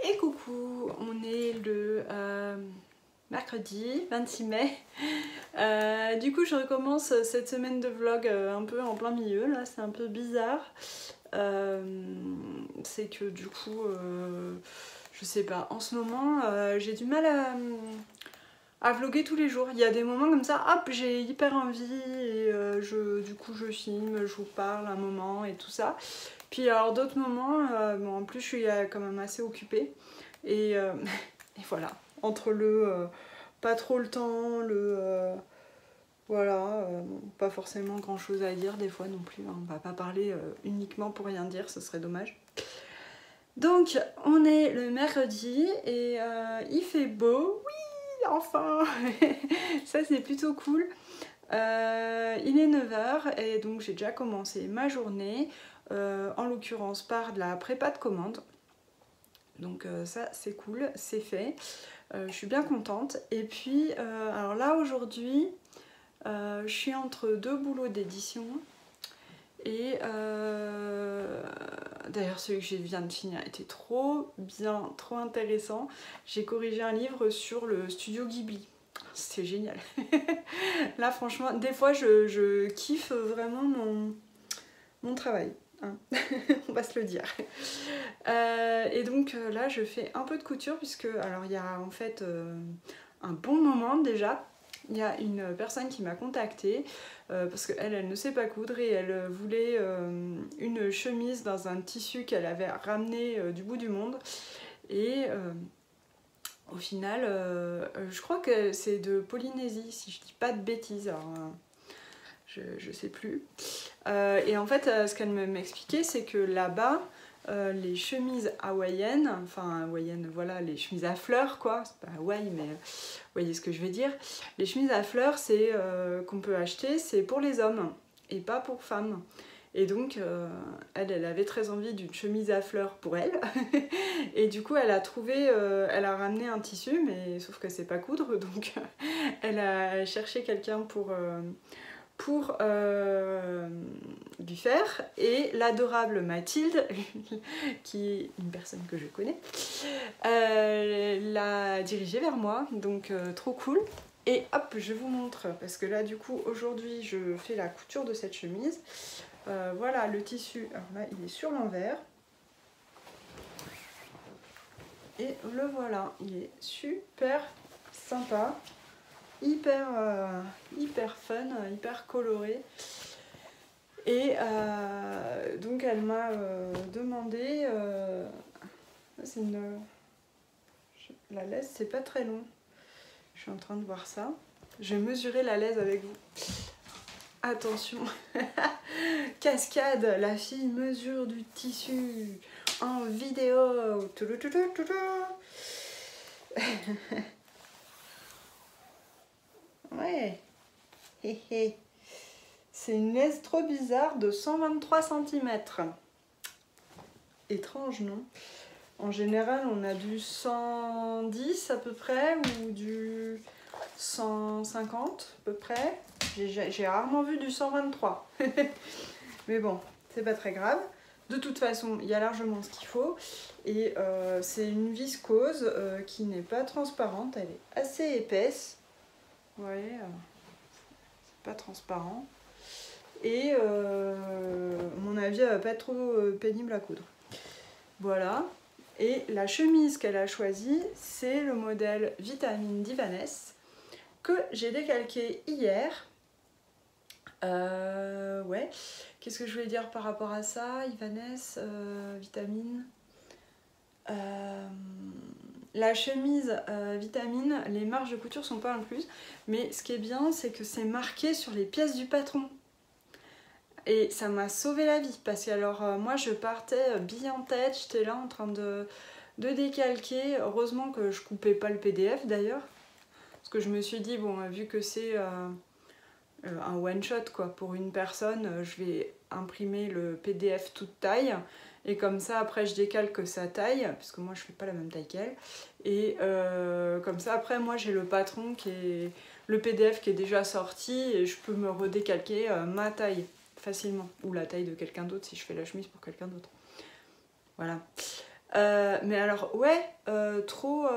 Et coucou, on est le mercredi 26 mai. Du coup je recommence cette semaine de vlog un peu en plein milieu, là c'est un peu bizarre. C'est que du coup, je sais pas, en ce moment j'ai du mal à vlogger tous les jours. Il y a des moments comme ça, hop, j'ai hyper envie et du coup je filme, je vous parle un moment et tout ça. Puis alors d'autres moments, bon, en plus je suis quand même assez occupée et, et voilà, entre le pas trop le temps, voilà, pas forcément grand chose à dire des fois non plus, hein. On va pas parler uniquement pour rien dire, ce serait dommage. Donc on est le mercredi et il fait beau, oui enfin ça c'est plutôt cool. Il est 9 h et donc j'ai déjà commencé ma journée, en l'occurrence par de la prépa de commande. Donc ça c'est cool, c'est fait. Je suis bien contente. Et puis alors là aujourd'hui, je suis entre deux boulots d'édition. Et d'ailleurs celui que je viens de finir était trop bien, trop intéressant. J'ai corrigé un livre sur le studio Ghibli. C'était génial. Là franchement, des fois je kiffe vraiment mon travail, hein. On va se le dire. Et donc là je fais un peu de couture puisque alors il y a en fait un bon moment déjà. Il y a une personne qui m'a contactée parce qu'elle ne sait pas coudre et elle voulait une chemise dans un tissu qu'elle avait ramené du bout du monde. Et au final, je crois que c'est de Polynésie, si je dis pas de bêtises, alors je sais plus. Et en fait, ce qu'elle m'expliquait, c'est que là-bas, les chemises hawaïennes, enfin hawaïennes, voilà, les chemises à fleurs quoi, c'est pas Hawaï mais vous voyez ce que je veux dire. Les chemises à fleurs c'est qu'on peut acheter, c'est pour les hommes et pas pour femmes. Et donc elle avait très envie d'une chemise à fleurs pour elle. Et du coup elle a trouvé, elle a ramené un tissu mais sauf que c'est pas coudre donc elle a cherché quelqu'un pour lui faire, et l'adorable Mathilde, qui est une personne que je connais, l'a dirigée vers moi, donc trop cool. Et hop, je vous montre, parce que là du coup aujourd'hui je fais la couture de cette chemise. Voilà le tissu, alors là il est sur l'envers. Et le voilà, il est super sympa. Hyper fun, hyper coloré. Et donc elle m'a demandé, c'est la laise c'est pas très long, je suis en train de voir ça, je vais mesurer la laise avec vous, attention. Cascade, la fille mesure du tissu en vidéo. Ouais. C'est une laise trop bizarre de 123 cm. Étrange, non? En général, on a du 110 à peu près ou du 150 à peu près. J'ai rarement vu du 123. Mais bon, c'est pas très grave. De toute façon, il y a largement ce qu'il faut. Et c'est une viscose qui n'est pas transparente. Elle est assez épaisse. Vous voyez, c'est pas transparent. Et à mon avis, elle va pas être trop pénible à coudre. Voilà. Et la chemise qu'elle a choisie, c'est le modèle Vitamine d'Ivannes que j'ai décalqué hier. Ouais. Qu'est-ce que je voulais dire par rapport à ça? Ivannes, Vitamine. La chemise Vitamine, les marges de couture sont pas incluses, mais ce qui est bien, c'est que c'est marqué sur les pièces du patron. Et ça m'a sauvé la vie, parce que alors moi je partais bille en tête, j'étais là en train de décalquer. Heureusement que je coupais pas le PDF d'ailleurs, parce que je me suis dit, bon, vu que c'est un one shot quoi, pour une personne, je vais imprimer le PDF toute taille. Et comme ça, après, je décalque sa taille, parce que moi, je fais pas la même taille qu'elle. Et comme ça, après, moi, j'ai le patron qui est le PDF qui est déjà sorti et je peux me redécalquer ma taille facilement, ou la taille de quelqu'un d'autre si je fais la chemise pour quelqu'un d'autre. Voilà. Mais alors ouais, trop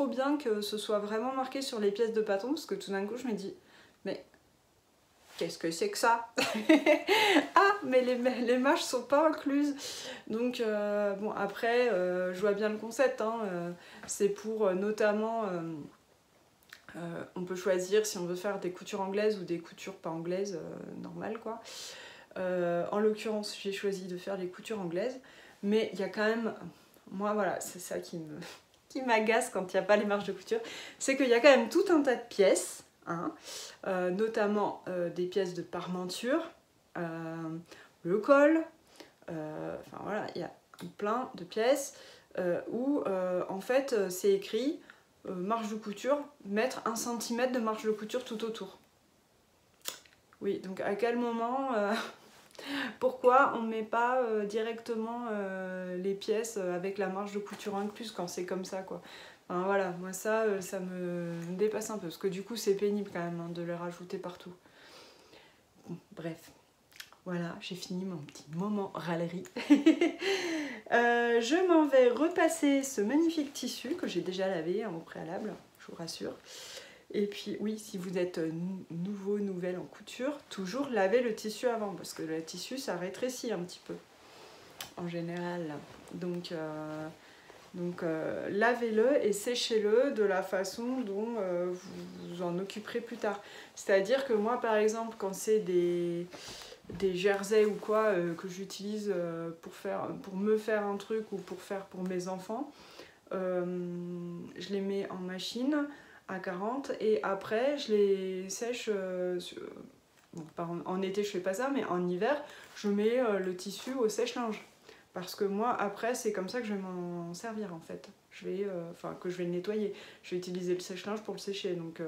bien que ce soit vraiment marqué sur les pièces de patron, parce que tout d'un coup je me dis, mais qu'est-ce que c'est que ça? Ah, mais les manches sont pas incluses. Donc bon, après, je vois bien le concept, hein, c'est pour notamment, on peut choisir si on veut faire des coutures anglaises ou des coutures pas anglaises, normales quoi. En l'occurrence, j'ai choisi de faire les coutures anglaises, mais il y a quand même, moi voilà, c'est ça qui m'agace quand il n'y a pas les marges de couture, c'est qu'il y a quand même tout un tas de pièces, hein, notamment des pièces de parmenture, le col, enfin voilà, il y a plein de pièces où en fait c'est écrit marge de couture, mettre 1 cm de marge de couture tout autour. Oui, donc à quel moment, pourquoi on ne met pas directement les pièces avec la marge de couture incluse quand c'est comme ça quoi. Enfin, voilà, moi ça, ça me dépasse un peu, parce que du coup c'est pénible quand même hein, de les rajouter partout. Bon, bref, voilà, j'ai fini mon petit moment râlerie. Je m'en vais repasser ce magnifique tissu que j'ai déjà lavé hein, au préalable, je vous rassure. Et puis oui, si vous êtes nouveau, nouvelle en couture, toujours lavez le tissu avant, parce que le tissu ça rétrécit un petit peu, en général. Donc lavez-le et séchez-le de la façon dont vous vous en occuperez plus tard. C'est-à-dire que moi par exemple, quand c'est des jerseys ou quoi que j'utilise pour me faire un truc ou pour faire pour mes enfants, je les mets en machine à 40 et après je les sèche bon, en été je fais pas ça, mais en hiver je mets le tissu au sèche-linge, parce que moi après c'est comme ça que je vais m'en servir en fait, que je vais le nettoyer, je vais utiliser le sèche-linge pour le sécher, donc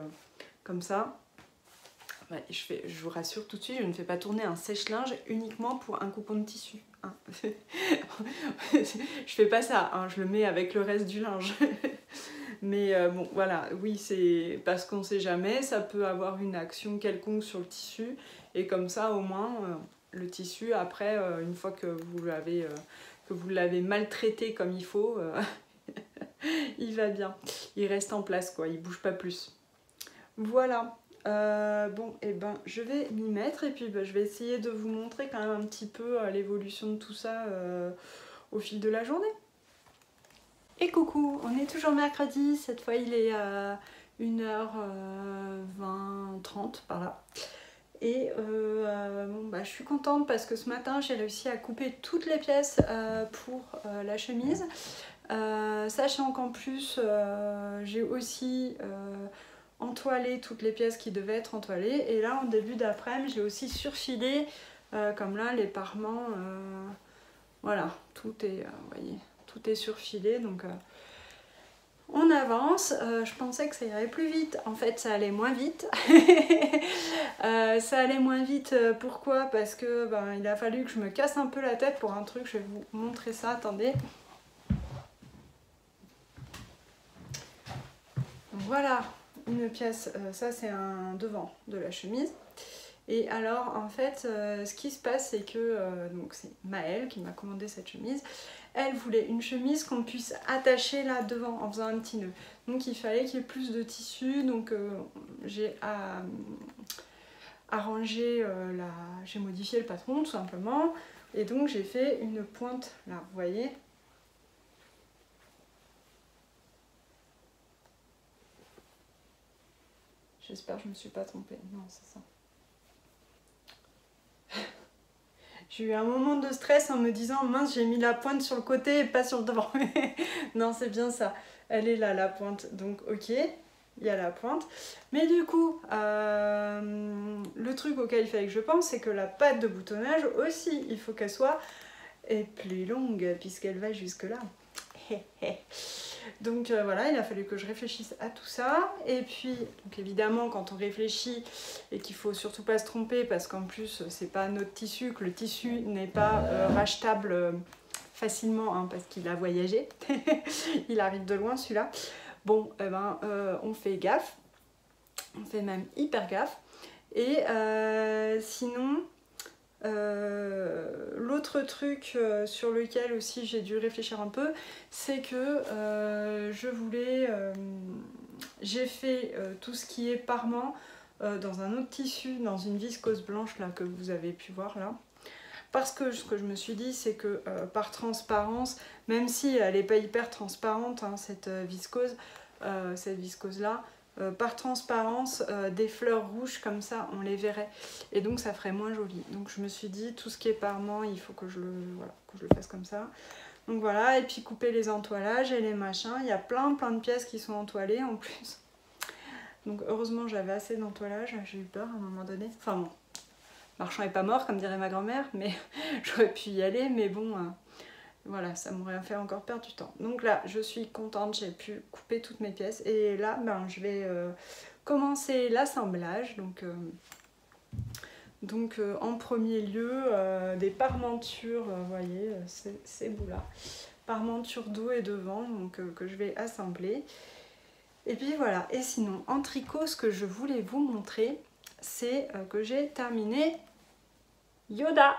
comme ça. Ouais, je vous rassure tout de suite, je ne fais pas tourner un sèche-linge uniquement pour un coupon de tissu. Hein. Je fais pas ça, hein, je le mets avec le reste du linge. Mais bon, voilà, oui, c'est parce qu'on ne sait jamais, ça peut avoir une action quelconque sur le tissu. Et comme ça, au moins, le tissu, après, une fois que vous l'avez maltraité comme il faut, il va bien. Il reste en place, quoi, il bouge pas plus. Voilà. Bon, et ben je vais m'y mettre et puis je vais essayer de vous montrer quand même un petit peu l'évolution de tout ça au fil de la journée. Et coucou, on est toujours mercredi, cette fois il est 1h20-30 par là. Et bon, je suis contente parce que ce matin j'ai réussi à couper toutes les pièces pour la chemise. Sachant qu'en plus j'ai aussi entoilé toutes les pièces qui devaient être entoilées, et là en début d'après-midi j'ai aussi surfilé comme là les parements, voilà, tout est, vous voyez, tout est surfilé, donc on avance. Je pensais que ça irait plus vite, en fait ça allait moins vite. Ça allait moins vite, pourquoi? Parce que il a fallu que je me casse un peu la tête pour un truc, je vais vous montrer ça, attendez. Voilà, une pièce, ça c'est un devant de la chemise. Et alors en fait ce qui se passe c'est que donc c'est Maëlle qui m'a commandé cette chemise. Elle voulait une chemise qu'on puisse attacher là devant en faisant un petit nœud. Donc il fallait qu'il y ait plus de tissu, donc j'ai arrangé, j'ai modifié le patron tout simplement. Et donc j'ai fait une pointe là, vous voyez. J'espère que je ne me suis pas trompée. Non, c'est ça. J'ai eu un moment de stress en me disant mince, j'ai mis la pointe sur le côté et pas sur le devant. Non, c'est bien ça. Elle est là, la pointe. Donc, ok, il y a la pointe. Mais du coup, le truc auquel il fallait que je pense, c'est que la patte de boutonnage aussi, il faut qu'elle soit plus longue puisqu'elle va jusque là. Donc voilà, il a fallu que je réfléchisse à tout ça. Et puis, donc évidemment, quand on réfléchit et qu'il faut surtout pas se tromper, parce qu'en plus, c'est pas notre tissu, que le tissu n'est pas rachetable facilement, hein, parce qu'il a voyagé. Il arrive de loin celui-là. Bon, on fait gaffe. On fait même hyper gaffe. Et sinon, l'autre truc sur lequel aussi j'ai dû réfléchir un peu, c'est que j'ai fait tout ce qui est parement dans un autre tissu, dans une viscose blanche là que vous avez pu voir là. Parce que ce que je me suis dit, c'est que par transparence, même si elle n'est pas hyper transparente, hein, cette viscose là, par transparence, des fleurs rouges comme ça, on les verrait. Et donc ça ferait moins joli. Donc je me suis dit, tout ce qui est parement, il faut que je le fasse comme ça. Donc voilà, et puis couper les entoilages et les machins. Il y a plein de pièces qui sont entoilées en plus. Donc heureusement, j'avais assez d'entoilages. J'ai eu peur à un moment donné. Enfin bon. Marchand est pas mort, comme dirait ma grand-mère, mais j'aurais pu y aller, mais bon, voilà, ça m'aurait fait encore perdre du temps. Donc là, je suis contente, j'ai pu couper toutes mes pièces, et là, ben, je vais commencer l'assemblage. Donc en premier lieu, des parmentures, vous voyez, ces bouts-là, parmentures dos et devant, donc que je vais assembler. Et puis voilà, et sinon, en tricot, ce que je voulais vous montrer, c'est que j'ai terminé Yoda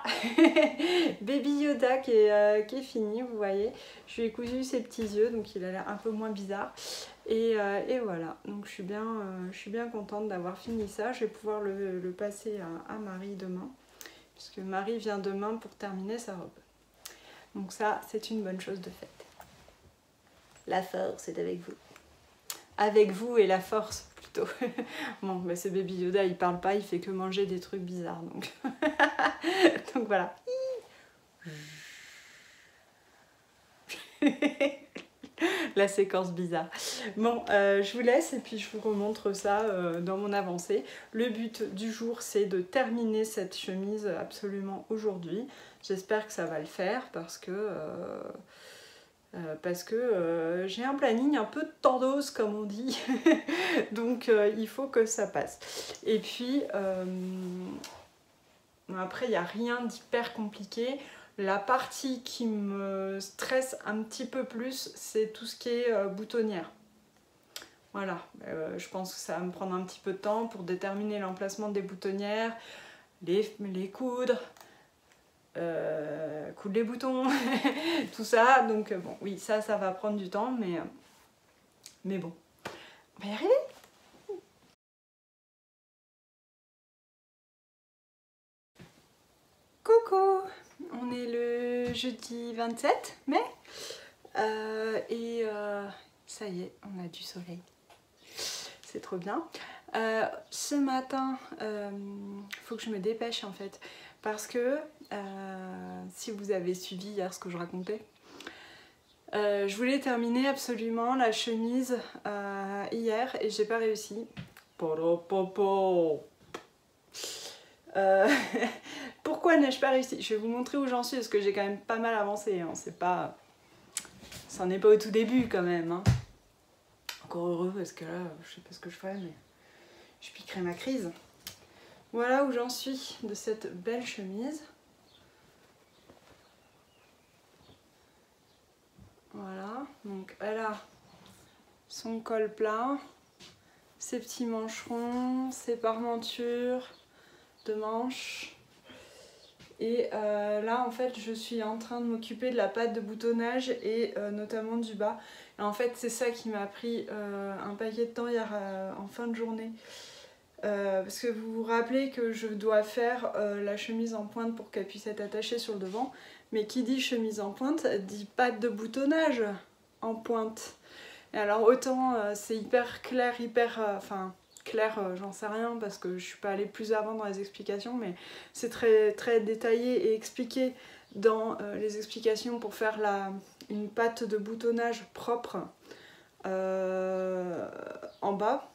Baby Yoda qui est fini, vous voyez. Je lui ai cousu ses petits yeux, donc il a l'air un peu moins bizarre. Et voilà, donc je suis bien contente d'avoir fini ça. Je vais pouvoir le passer à Marie demain, puisque Marie vient demain pour terminer sa robe. Donc ça, c'est une bonne chose de faite. La force est avec vous. Avec vous et la force plutôt. Bon, bah ce Baby Yoda, il parle pas, il fait que manger des trucs bizarres, donc, donc voilà. La séquence bizarre. Bon, je vous laisse et puis je vous remontre ça dans mon avancée. Le but du jour, c'est de terminer cette chemise absolument aujourd'hui. J'espère que ça va le faire parce que j'ai un planning un peu tendose comme on dit. Donc il faut que ça passe. Et puis après il n'y a rien d'hyper compliqué. La partie qui me stresse un petit peu plus, c'est tout ce qui est boutonnière. Voilà, je pense que ça va me prendre un petit peu de temps pour déterminer l'emplacement des boutonnières, les coudre, coudre les boutons, tout ça. Donc bon, oui, ça va prendre du temps, mais bon, on va y arriver. Coucou, on est le jeudi 27 mai ça y est, on a du soleil. C'est trop bien. Ce matin, faut que je me dépêche en fait, parce que si vous avez suivi hier ce que je racontais, je voulais terminer absolument la chemise hier et j'ai pas réussi. Pourquoi n'ai-je pas réussi? Je vais vous montrer où j'en suis parce que j'ai quand même pas mal avancé. Hein. Ça n'en est pas au tout début quand même. Hein. Encore heureux parce que là, je sais pas ce que je ferais, mais je piquerai ma crise. Voilà où j'en suis de cette belle chemise. Voilà, donc elle a son col plat, ses petits mancherons, ses parmentures de manches. Et là en fait je suis en train de m'occuper de la patte de boutonnage et notamment du bas. Et en fait c'est ça qui m'a pris un paquet de temps hier en fin de journée. Parce que vous vous rappelez que je dois faire la chemise en pointe pour qu'elle puisse être attachée sur le devant. Mais qui dit chemise en pointe dit patte de boutonnage en pointe. Et alors autant c'est hyper clair, clair, j'en sais rien parce que je suis pas allée plus avant dans les explications, mais c'est très, très détaillé et expliqué dans les explications pour faire une patte de boutonnage propre en bas,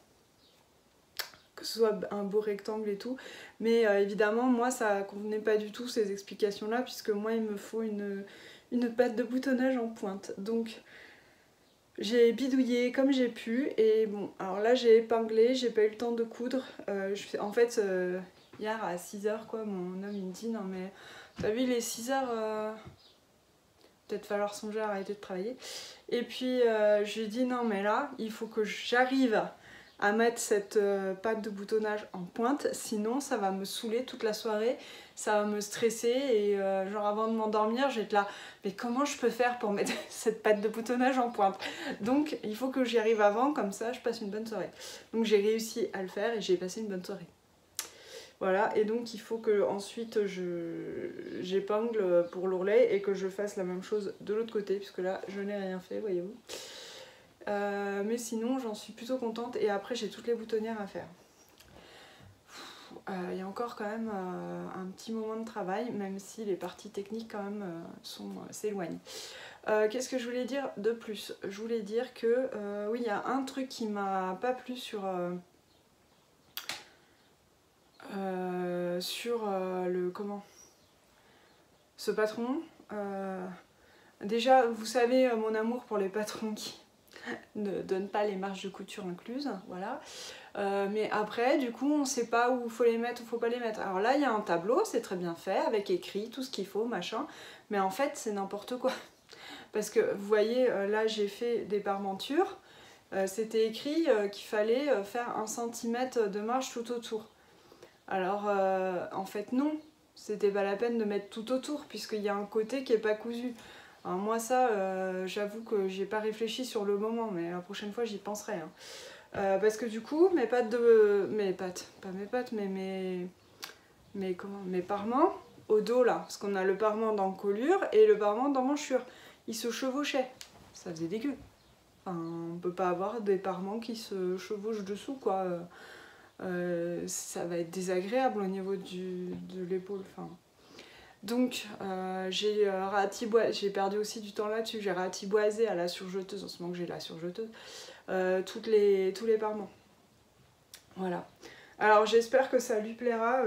que ce soit un beau rectangle et tout, mais évidemment moi ça convenait pas du tout ces explications là, puisque moi il me faut une patte de boutonnage en pointe. Donc j'ai bidouillé comme j'ai pu et bon, alors là j'ai épinglé, j'ai pas eu le temps de coudre. En fait, hier à 6h, quoi, mon homme il me dit non mais t'as vu, il est 6h, peut-être falloir songer à arrêter de travailler. Et puis je lui ai dit non mais là, il faut que j'arrive à mettre cette patte de boutonnage en pointe, sinon ça va me saouler toute la soirée, ça va me stresser et genre avant de m'endormir je vais être là, mais comment je peux faire pour mettre cette patte de boutonnage en pointe? Donc il faut que j'y arrive avant, comme ça je passe une bonne soirée. Donc j'ai réussi à le faire et j'ai passé une bonne soirée. Voilà, et donc il faut que ensuite j'épingle pour l'ourlet et que je fasse la même chose de l'autre côté, puisque là je n'ai rien fait, voyez-vous. Mais sinon j'en suis plutôt contente et après j'ai toutes les boutonnières à faire. Il y a encore quand même un petit moment de travail, même si les parties techniques quand même s'éloignent. Qu'est-ce que je voulais dire de plus? Je voulais dire que oui, il y a un truc qui m'a pas plu sur ce patron. Déjà vous savez mon amour pour les patrons qui ne donnent pas les marges de couture incluses, voilà. Mais après du coup on sait pas où il faut les mettre ou faut pas les mettre. Alors là il y a un tableau, c'est très bien fait, avec écrit tout ce qu'il faut, machin, mais en fait c'est n'importe quoi. Parce que vous voyez là j'ai fait des parmentures, c'était écrit qu'il fallait faire 1 cm de marge tout autour. Alors en fait non, c'était pas la peine de mettre tout autour puisqu'il y a un côté qui est pas cousu. Alors moi ça j'avoue que j'ai pas réfléchi sur le moment, mais la prochaine fois j'y penserai. Hein. Parce que du coup mes parements au dos là, parce qu'on a le parement d'encolure et le parement d'emmanchure, ils se chevauchaient, ça faisait dégueu. Enfin, on peut pas avoir des parements qui se chevauchent dessous quoi. Ça va être désagréable au niveau de l'épaule. Enfin. Donc j'ai perdu aussi du temps là-dessus, j'ai ratiboisé à la surjeteuse, en ce moment que j'ai la surjeteuse, tous les parements. Voilà. Alors j'espère que ça lui plaira.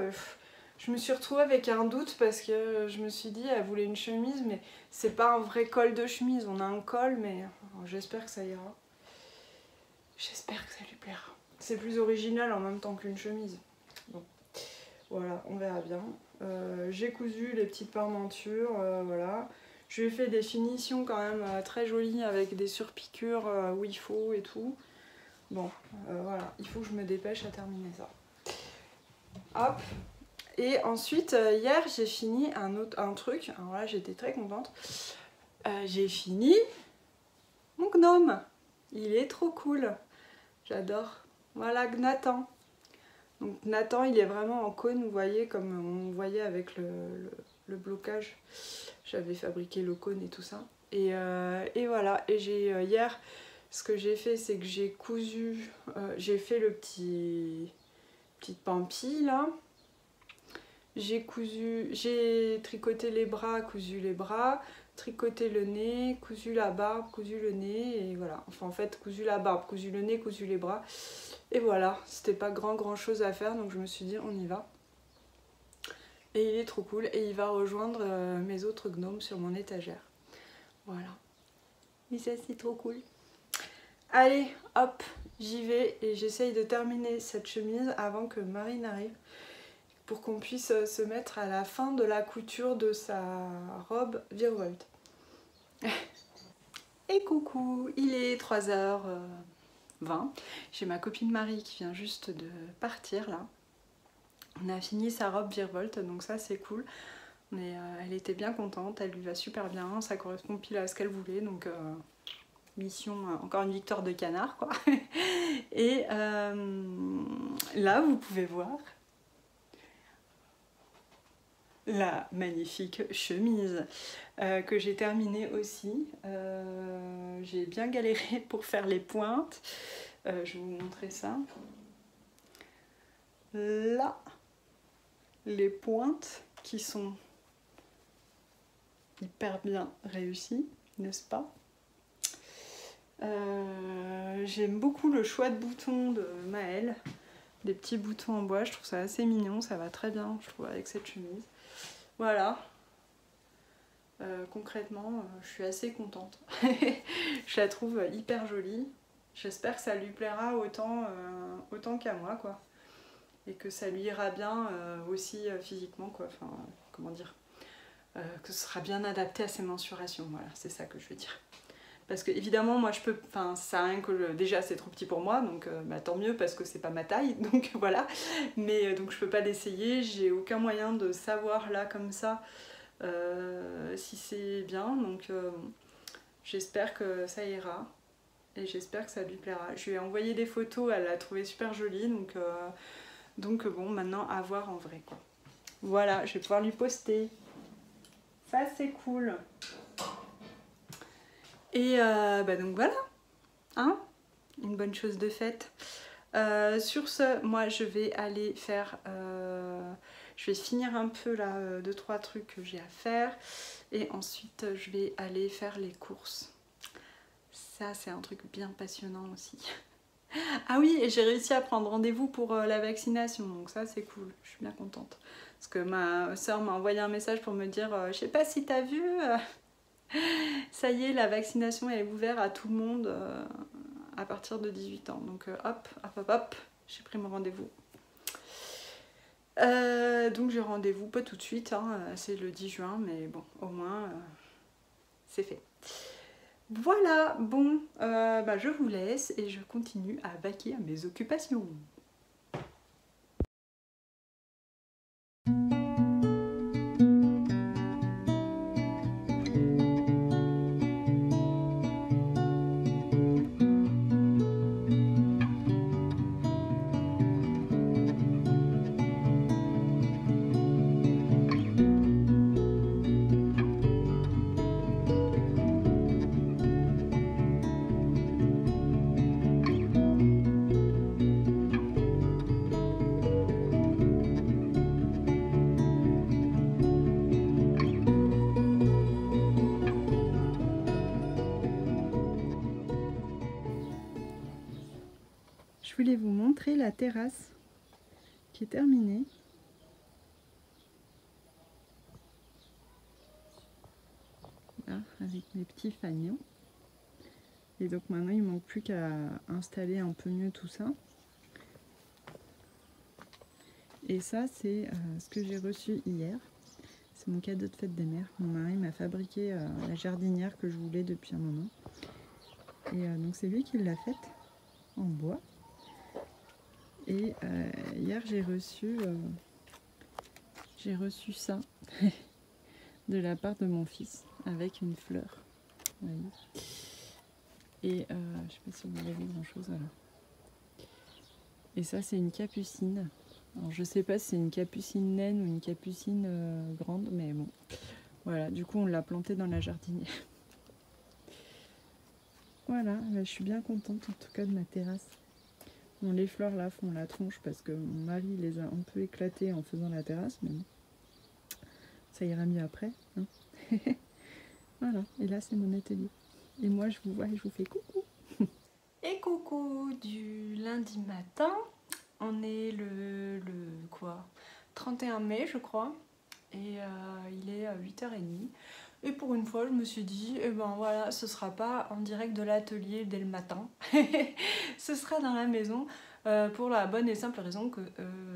Je me suis retrouvée avec un doute parce que je me suis dit elle voulait une chemise, mais c'est pas un vrai col de chemise, on a un col, mais j'espère que ça ira. J'espère que ça lui plaira. C'est plus original en même temps qu'une chemise. Bon, voilà, on verra bien. J'ai cousu les petites parmentures, voilà. Je lui ai fait des finitions quand même très jolies avec des surpiqûres où il faut et tout. Bon, voilà, il faut que je me dépêche à terminer ça. Hop. Et ensuite, hier, j'ai fini un truc. Alors là, j'étais très contente. J'ai fini mon gnome. Il est trop cool. J'adore. Voilà, Nathan. Donc Nathan, il est vraiment en cône, vous voyez, comme on voyait avec le blocage. J'avais fabriqué le cône et tout ça. Et voilà. Et hier, ce que j'ai fait, c'est que j'ai cousu, j'ai fait le petite pampille là. J'ai tricoté les bras, cousu les bras, tricoté le nez, cousu la barbe, cousu le nez, et voilà. Enfin en fait, cousu la barbe, cousu le nez, cousu les bras. Et voilà, c'était pas grand chose à faire, donc je me suis dit on y va. Et il est trop cool, et il va rejoindre mes autres gnomes sur mon étagère. Voilà. Et ça c'est trop cool. Allez, hop, j'y vais, et j'essaye de terminer cette chemise avant que Marie n'arrive, pour qu'on puisse se mettre à la fin de la couture de sa robe virevolte. Et coucou, il est 3h20. J'ai ma copine Marie qui vient juste de partir là. On a fini sa robe virevolte, donc ça c'est cool. Mais elle était bien contente, elle lui va super bien, ça correspond pile à ce qu'elle voulait, donc mission, encore une victoire de canard quoi. Et là vous pouvez voir la magnifique chemise que j'ai terminée aussi. J'ai bien galéré pour faire les pointes. Je vais vous montrer ça. Là, les pointes qui sont hyper bien réussies, n'est-ce pas? J'aime beaucoup le choix de boutons de Maëlle. Des petits boutons en bois, je trouve ça assez mignon, ça va très bien, je trouve, avec cette chemise. Voilà. Concrètement, je suis assez contente. Je la trouve hyper jolie. J'espère que ça lui plaira autant qu'à moi, quoi. Et que ça lui ira bien aussi physiquement, quoi. Enfin, comment dire, que ce sera bien adapté à ses mensurations. Voilà, c'est ça que je veux dire. Parce que évidemment moi je peux, enfin ça sert à rien que déjà c'est trop petit pour moi, donc bah, tant mieux parce que c'est pas ma taille, donc voilà. Mais donc je peux pas l'essayer, j'ai aucun moyen de savoir là comme ça si c'est bien, donc j'espère que ça ira. Et j'espère que ça lui plaira. Je lui ai envoyé des photos, elle l'a trouvé super jolie, donc bon, maintenant à voir en vrai quoi. Voilà, je vais pouvoir lui poster. Ça c'est cool. Et bah donc voilà, hein, une bonne chose de faite. Sur ce, moi je vais aller faire, je vais finir un peu là 2-3 trucs que j'ai à faire et ensuite je vais aller faire les courses. Ça c'est un truc bien passionnant aussi. Ah oui, et j'ai réussi à prendre rendez-vous pour la vaccination, donc ça c'est cool, je suis bien contente. Parce que ma soeur m'a envoyé un message pour me dire, je sais pas si t'as vu, ça y est, la vaccination est ouverte à tout le monde à partir de 18 ans. Donc hop, hop, hop, hop, j'ai pris mon rendez-vous. Donc j'ai rendez-vous pas tout de suite, hein, c'est le 10 juin, mais bon, au moins c'est fait. Voilà, bon, bah, je vous laisse et je continue à vaquer à mes occupations. Je voulais vous montrer la terrasse qui est terminée. Là, avec mes petits fanions. Et donc maintenant il ne manque plus qu'à installer un peu mieux tout ça. Et ça c'est ce que j'ai reçu hier. C'est mon cadeau de fête des mères. Mon mari m'a fabriqué la jardinière que je voulais depuis un moment. Et donc c'est lui qui l'a faite en bois. Et hier j'ai reçu ça de la part de mon fils avec une fleur. Vous voyez. Et je ne sais pas si vous avez vu grand chose. Voilà. Et ça c'est une capucine. Alors je sais pas si c'est une capucine naine ou une capucine grande, mais bon. Voilà, du coup on l'a plantée dans la jardinière. Voilà, je suis bien contente en tout cas de ma terrasse. Bon, les fleurs là font la tronche parce que mon mari les a un peu éclatées en faisant la terrasse, mais bon, ça ira mieux après. Hein. Voilà, et là c'est mon atelier. Et moi je vous vois et je vous fais coucou. Et coucou du lundi matin. On est le quoi 31 mai je crois. Et il est 8h30. Et pour une fois je me suis dit, eh ben voilà, ce sera pas en direct de l'atelier dès le matin. Ce sera dans la maison pour la bonne et simple raison que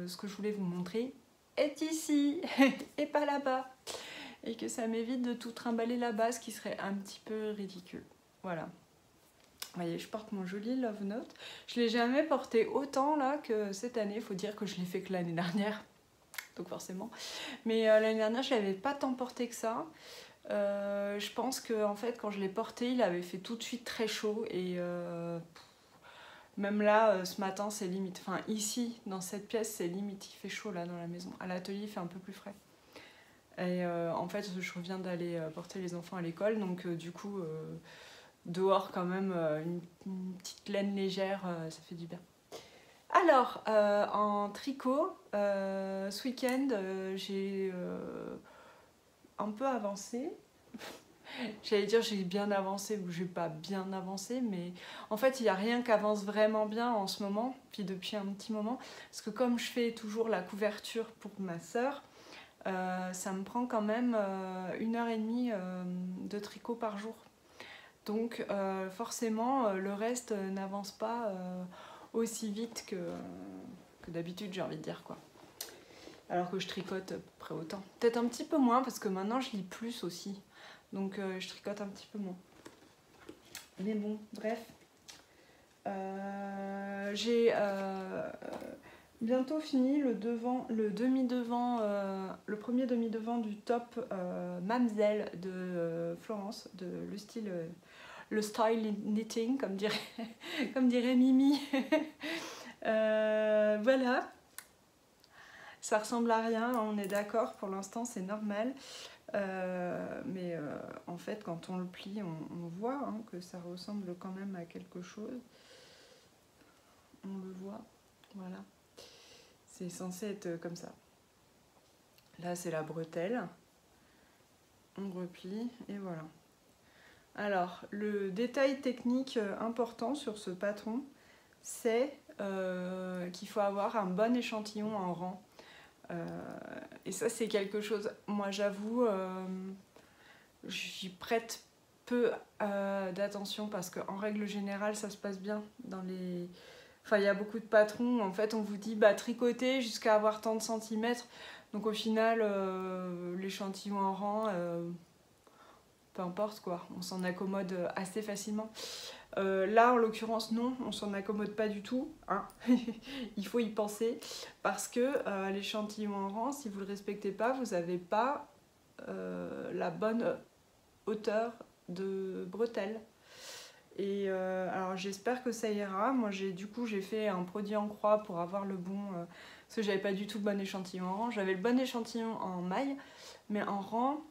ce que je voulais vous montrer est ici et pas là-bas. Et que ça m'évite de tout trimballer là-bas, ce qui serait un petit peu ridicule. Voilà. Vous voyez, je porte mon joli Love Note. Je ne l'ai jamais porté autant là que cette année. Il faut dire que je l'ai fait que l'année dernière. Donc forcément. Mais l'année dernière, je ne l'avais pas tant porté que ça. Je pense que en fait, quand je l'ai porté, il avait fait tout de suite très chaud. Et même là, ce matin, c'est limite. Enfin, ici, dans cette pièce, c'est limite. Il fait chaud là dans la maison. À l'atelier, il fait un peu plus frais. Et en fait, je reviens d'aller porter les enfants à l'école. Donc du coup... dehors quand même une petite laine légère, ça fait du bien. Alors en tricot, ce week-end j'ai un peu avancé. J'allais dire j'ai bien avancé ou j'ai pas bien avancé, mais en fait il n'y a rien qui avance vraiment bien en ce moment, puis depuis un petit moment, parce que comme je fais toujours la couverture pour ma sœur, ça me prend quand même 1h30 de tricot par jour. Donc forcément le reste n'avance pas aussi vite que d'habitude, j'ai envie de dire quoi. Alors que je tricote à peu près autant. Peut-être un petit peu moins parce que maintenant je lis plus aussi. Donc je tricote un petit peu moins. Mais bon, bref. J'ai bientôt fini le demi-devant, le premier demi-devant du top Mamselle de Florence, de le style knitting, comme dirait Mimi. Voilà, ça ressemble à rien, on est d'accord, pour l'instant c'est normal. Mais en fait, quand on le plie, on voit hein, que ça ressemble quand même à quelque chose. On le voit, voilà. C'est censé être comme ça. Là, c'est la bretelle. On replie et voilà. Alors, le détail technique important sur ce patron, c'est qu'il faut avoir un bon échantillon en rang. Et ça, c'est quelque chose, moi j'avoue, j'y prête peu d'attention parce qu'en règle générale, ça se passe bien dans les... Enfin, il y a beaucoup de patrons, en fait, on vous dit bah, tricoter jusqu'à avoir tant de centimètres. Donc au final, l'échantillon en rang, peu importe quoi, on s'en accommode assez facilement. Là, en l'occurrence, non, on s'en accommode pas du tout. Hein. Il faut y penser parce que l'échantillon en rang, si vous le respectez pas, vous n'avez pas la bonne hauteur de bretelle. Et alors j'espère que ça ira. Moi j'ai fait un produit en croix pour avoir le bon parce que j'avais pas du tout le bon échantillon en rang. J'avais le bon échantillon en maille, mais en rang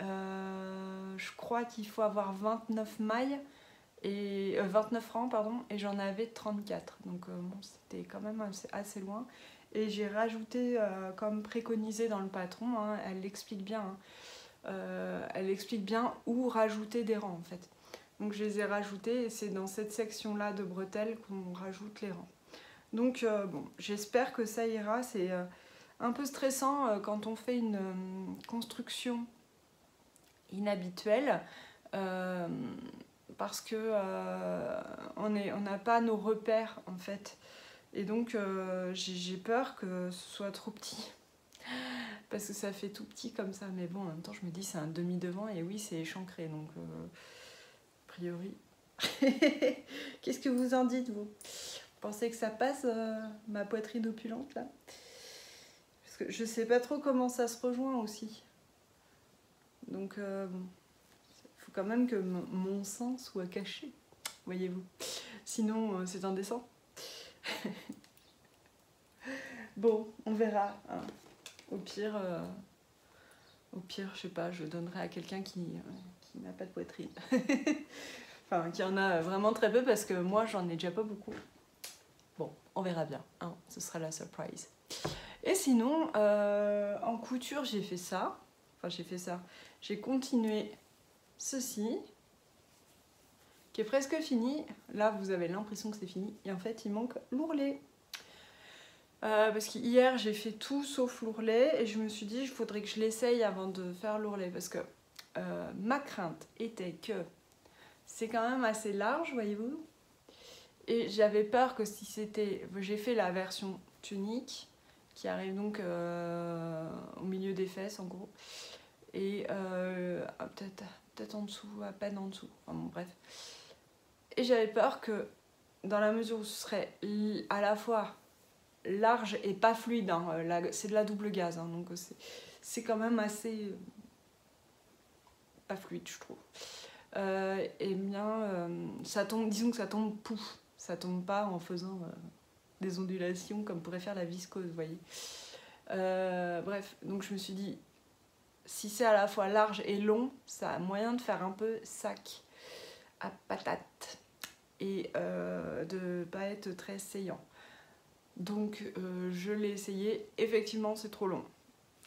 je crois qu'il faut avoir 29 mailles et 29 rangs pardon, et j'en avais 34. Donc bon, c'était quand même assez loin. Et j'ai rajouté comme préconisé dans le patron, hein, elle explique bien. Hein, elle explique bien où rajouter des rangs en fait. Donc je les ai rajoutés et c'est dans cette section-là de bretelles qu'on rajoute les rangs. Donc bon, j'espère que ça ira. C'est un peu stressant quand on fait une construction inhabituelle parce que on n'a pas nos repères en fait. Et donc j'ai peur que ce soit trop petit. Parce que ça fait tout petit comme ça. Mais bon, en même temps, je me dis c'est un demi-devant et oui, c'est échancré. Donc... a priori. Qu'est-ce que vous en dites, vous? Pensez que ça passe, ma poitrine opulente, là? Parce que je sais pas trop comment ça se rejoint aussi. Donc, bon, il faut quand même que mon sein soit caché, voyez-vous. Sinon, c'est indécent. Bon, on verra. Hein. Au pire, je sais pas, je donnerai à quelqu'un qui n'a pas de poitrine. Enfin, qu'il y en a vraiment très peu parce que moi, j'en ai déjà pas beaucoup. Bon, on verra bien. Hein, ce sera la surprise. Et sinon, en couture, j'ai fait ça. Enfin, j'ai fait ça. J'ai continué ceci, qui est presque fini. Là, vous avez l'impression que c'est fini. Et en fait, il manque l'ourlet. Parce qu'hier, j'ai fait tout sauf l'ourlet. Et je me suis dit, il faudrait que je l'essaye avant de faire l'ourlet. Parce que ma crainte était que c'est quand même assez large, voyez-vous. Et j'avais peur que si c'était... J'ai fait la version tunique, qui arrive donc au milieu des fesses, en gros. Et peut-être en dessous, à peine en dessous. Enfin bon, bref. Et j'avais peur que, dans la mesure où ce serait à la fois large et pas fluide, hein, c'est de la double gaze, hein, donc c'est quand même assez... pas fluide, je trouve. Et bien, ça tombe, disons que ça tombe pouf, ça tombe pas en faisant des ondulations comme pourrait faire la viscose, vous voyez. Bref, donc je me suis dit, si c'est à la fois large et long, ça a moyen de faire un peu sac à patate et de pas être très saillant. Donc je l'ai essayé, effectivement c'est trop long.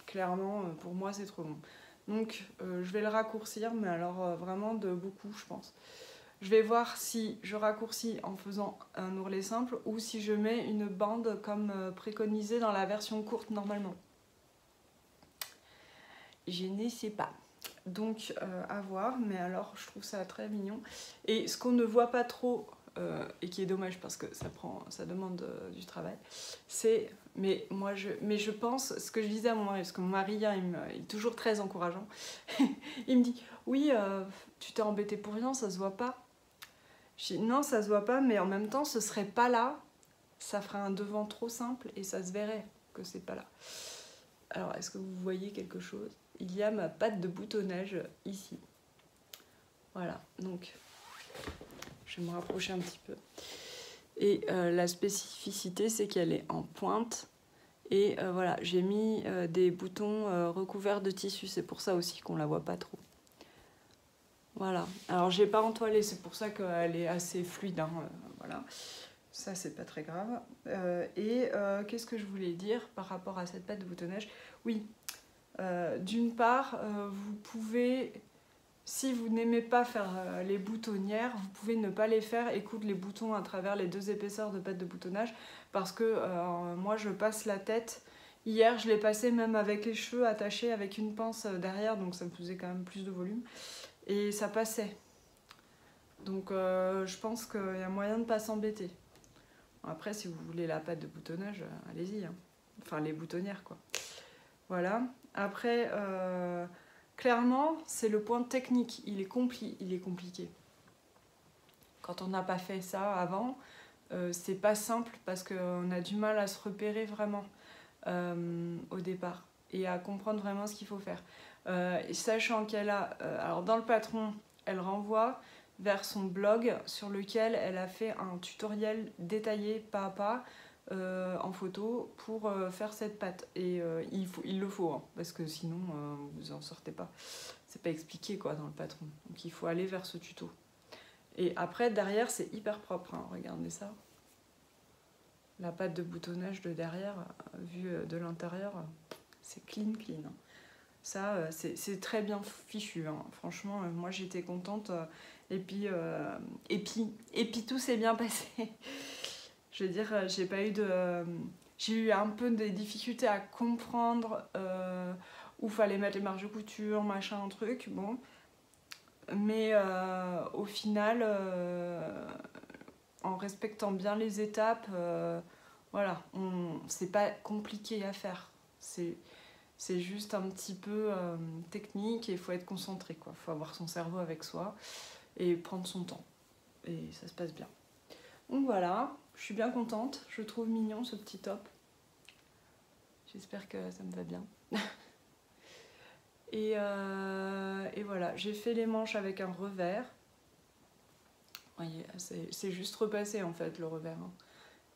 Clairement, pour moi c'est trop long. Donc je vais le raccourcir, mais alors vraiment de beaucoup, je pense. Je vais voir si je raccourcis en faisant un ourlet simple ou si je mets une bande comme préconisé dans la version courte normalement. Je ne sais pas. Donc à voir, mais alors je trouve ça très mignon. Et ce qu'on ne voit pas trop, et qui est dommage parce que ça demande du travail, c'est... Mais je pense, ce que je disais à mon mari, parce que mon mari hein, il est toujours très encourageant, il me dit, oui, tu t'es embêté pour rien, ça se voit pas. Je dis non, ça se voit pas, mais en même temps, ce serait pas là. Ça ferait un devant trop simple et ça se verrait que c'est pas là. Alors, est-ce que vous voyez quelque chose? Il y a ma patte de boutonnage ici. Voilà, donc je vais me rapprocher un petit peu. Et la spécificité, c'est qu'elle est en pointe. Et voilà, j'ai mis des boutons recouverts de tissu. C'est pour ça aussi qu'on la voit pas trop. Voilà. Alors, j'ai pas entoilé, c'est pour ça qu'elle est assez fluide. Hein, voilà. Ça, c'est pas très grave. Qu'est-ce que je voulais dire par rapport à cette patte de boutonnage? Oui, d'une part, vous pouvez, si vous n'aimez pas faire les boutonnières, vous pouvez ne pas les faire et coudre les boutons à travers les 2 épaisseurs de patte de boutonnage, parce que moi, je passe la tête. Hier, je l'ai passé même avec les cheveux attachés avec une pince derrière, donc ça me faisait quand même plus de volume. Et ça passait. Donc je pense qu'il y a moyen de ne pas s'embêter. Après, si vous voulez la patte de boutonnage, allez-y. Hein. Enfin, les boutonnières, quoi. Voilà. Après, clairement, c'est le point technique. Il est compliqué. Quand on n'a pas fait ça avant, c'est pas simple parce qu'on a du mal à se repérer vraiment au départ et à comprendre vraiment ce qu'il faut faire. Sachant qu'elle a... alors, dans le patron, elle renvoie vers son blog sur lequel elle a fait un tutoriel détaillé pas à pas en photo pour faire cette patte. Et il le faut, hein, parce que sinon vous en sortez pas. C'est pas expliqué quoi dans le patron. Donc il faut aller vers ce tuto. Et après derrière c'est hyper propre, hein, regardez ça. La patte de boutonnage de derrière, vue de l'intérieur, c'est clean. Hein. Ça, c'est très bien fichu. Hein. Franchement, moi j'étais contente. Et puis tout s'est bien passé. Je veux dire, j'ai eu un peu des difficultés à comprendre où fallait mettre les marges de couture, machin, truc. Bon. Mais au final, en respectant bien les étapes, voilà, c'est pas compliqué à faire. C'est juste un petit peu technique et il faut être concentré, quoi. Faut avoir son cerveau avec soi et prendre son temps. Et ça se passe bien. Donc voilà, je suis bien contente. Je trouve mignon ce petit top. J'espère que ça me va bien. et voilà, j'ai fait les manches avec un revers. Vous voyez, c'est juste repassé en fait le revers. Hein.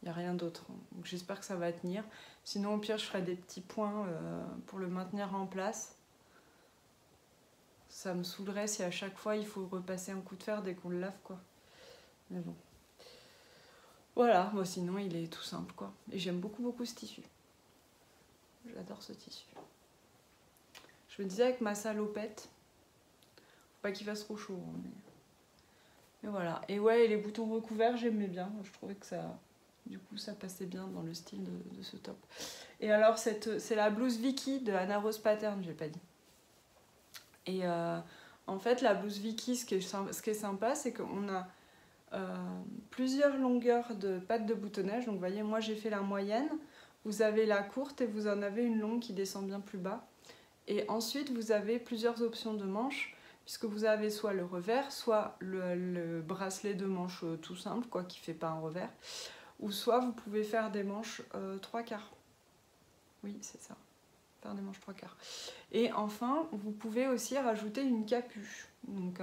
Il n'y a rien d'autre. Donc j'espère que ça va tenir. Sinon au pire je ferai des petits points pour le maintenir en place. Ça me saoulerait si à chaque fois il faut repasser un coup de fer dès qu'on le lave quoi. Mais bon. Voilà, moi sinon il est tout simple quoi. Et j'aime beaucoup ce tissu. J'adore ce tissu. Je me disais avec ma salopette, faut pas qu'il fasse trop chaud. Hein, mais voilà. Et ouais, les boutons recouverts j'aimais bien. Je trouvais que ça... Du coup, ça passait bien dans le style de ce top. Et alors, c'est la blouse Vicky de Anna Rose Pattern, j'ai pas dit. Et en fait, la blouse Vicky, ce qui est sympa, c'est qu'on a plusieurs longueurs de pattes de boutonnage. Donc, vous voyez, moi, j'ai fait la moyenne. Vous avez la courte et vous en avez une longue qui descend bien plus bas. Et ensuite, vous avez plusieurs options de manches, puisque vous avez soit le revers, soit le bracelet de manche tout simple, quoi, qui fait pas un revers. Ou soit vous pouvez faire des manches 3/4. Oui, c'est ça. Faire des manches 3/4. Et enfin, vous pouvez aussi rajouter une capuche. Donc,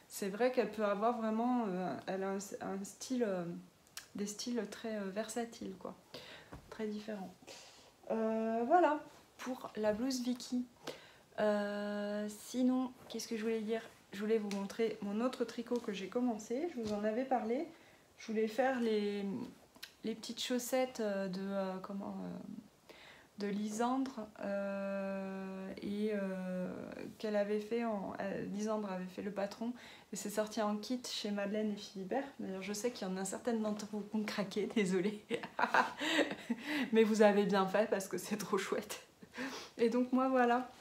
c'est vrai qu'elle peut avoir vraiment... elle a un style... des styles très versatiles, quoi. Très différents. Voilà, pour la blouse Vicky. Sinon, qu'est-ce que je voulais dire? Je voulais vous montrer mon autre tricot que j'ai commencé. Je vous en avais parlé. Je voulais faire les petites chaussettes de Lisandre qu'elle avait fait Lisandre avait fait le patron et c'est sorti en kit chez Madeleine et Philibert. D'ailleurs, je sais qu'il y en a certaines d'entre vous qui ont craqué, désolée. Mais vous avez bien fait parce que c'est trop chouette. Et donc moi voilà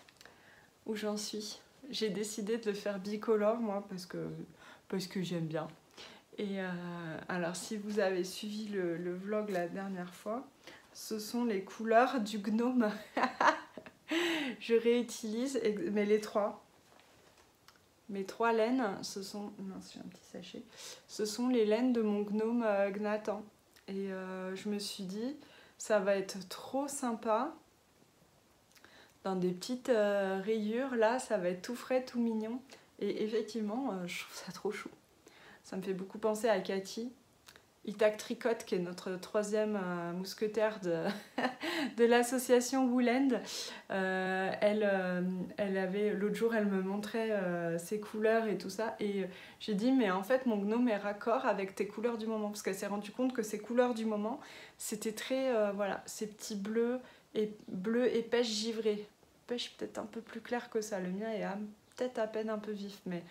où j'en suis. J'ai décidé de le faire bicolore moi parce que j'aime bien. Et alors si vous avez suivi le vlog la dernière fois, ce sont les couleurs du gnome. Je réutilise, mais les trois. Mes 3 laines, ce sont... Mince, j'ai un petit sachet. Ce sont les laines de mon gnome Gnatan. Et je me suis dit, ça va être trop sympa. Dans des petites rayures, là, ça va être tout frais, tout mignon. Et effectivement, je trouve ça trop chou. Ça me fait beaucoup penser à Cathy. Itac Tricotte, qui est notre 3e mousquetaire de l'association Woolend. Elle avait, l'autre jour, elle me montrait ses couleurs et tout ça. Et j'ai dit, mais en fait, mon gnome est raccord avec tes couleurs du moment. Parce qu'elle s'est rendue compte que ses couleurs du moment, c'était très, voilà, ces petits bleus et pêche givré. Pêche peut-être un peu plus clair que ça. Le mien est peut-être à peine un peu vif, mais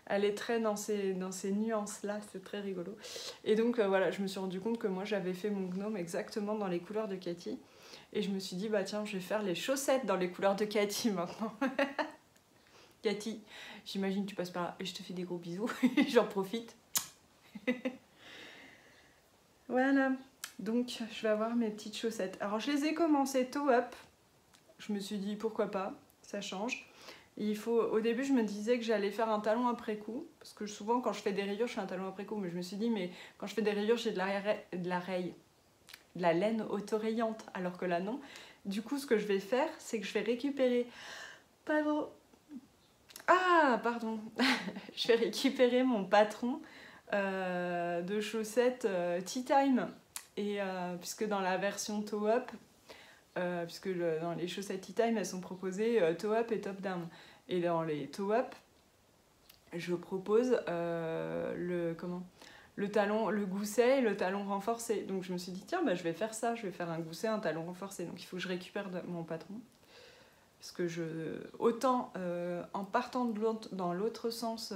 elle est très dans ces nuances-là, c'est très rigolo. Et donc voilà, je me suis rendu compte que moi j'avais fait mon gnome exactement dans les couleurs de Cathy. Et je me suis dit, bah tiens, je vais faire les chaussettes dans les couleurs de Cathy maintenant. Cathy, j'imagine que tu passes par là et je te fais des gros bisous, j'en profite. Voilà, donc je vais avoir mes petites chaussettes. Alors je les ai commencées toe up, je me suis dit pourquoi pas, ça change. Au début, je me disais que j'allais faire un talon après coup, parce que souvent, quand je fais des rayures, je fais un talon après coup, mais je me suis dit, mais quand je fais des rayures, j'ai de la laine autorayante, alors que là, non. Du coup, ce que je vais faire, c'est que je vais récupérer... Pardon. Je vais récupérer mon patron de chaussettes Tea Time. Et puisque dans la version toe up, puisque dans les chaussettes Tea Time, elles sont proposées toe up et top down. Et dans les toe up, je propose le talon, le gousset et le talon renforcé. Donc je me suis dit, tiens, bah, je vais faire ça, je vais faire un gousset, un talon renforcé. Donc il faut que je récupère mon patron. Parce que autant en partant dans l'autre sens,